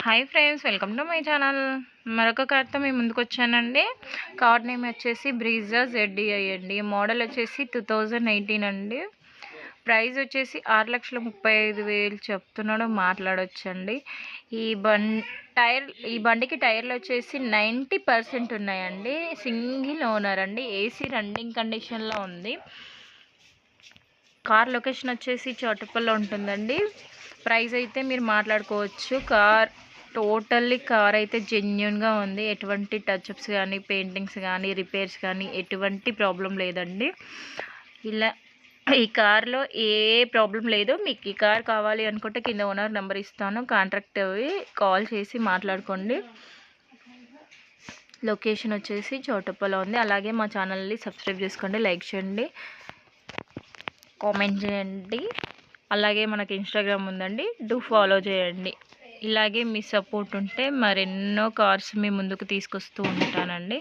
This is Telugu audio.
Hi friends, welcome to my channel. మరొక కార్తో మీ ముందుకు వచ్చానండి. కార్ నేమ్ వచ్చేసి బ్రీజా ZDI అండి. మోడల్ వచ్చేసి 2018 అండి. ప్రైస్ వచ్చేసి 6,35,000 చెప్తున్నాడు, మాట్లాడొచ్చండి. ఈ బండికి టైర్లు వచ్చేసి 90% ఉన్నాయండి. సింగిల్ ఓనర్ అండి. ఏసీ రన్నింగ్ కండిషన్లో ఉంది. కార్ లొకేషన్ వచ్చేసి చౌటుప్పల్లో ఉంటుందండి. ప్రైస్ అయితే మీరు మాట్లాడుకోవచ్చు. టోటల్లీ కార్ అయితే జెన్యూన్గా ఉంది. ఎటువంటి టచ్అప్స్ కానీ, పెయింటింగ్స్ కానీ, రిపేర్స్ కానీ ఎటువంటి ప్రాబ్లం లేదండి. ఈ కార్లో ఏ ప్రాబ్లం లేదు. మీకు ఈ కార్ కావాలి అనుకుంటే కింద ఓనర్ నెంబర్ ఇస్తాను, కాంట్రాక్ట్ అవి కాల్ చేసి మాట్లాడుకోండి. లొకేషన్ వచ్చేసి చౌటుప్పలో ఉంది. అలాగే మా ఛానల్ని సబ్స్క్రైబ్ చేసుకోండి, లైక్ చేయండి, కామెంట్ చేయండి. అలాగే మనకి ఇన్స్టాగ్రామ్ ఉందండి, ఫాలో చేయండి. ఇలాగే మీ సపోర్ట్ ఉంటే మరెన్నో కార్స్ మీ ముందుకు తీసుకొస్తూ ఉంటానండి.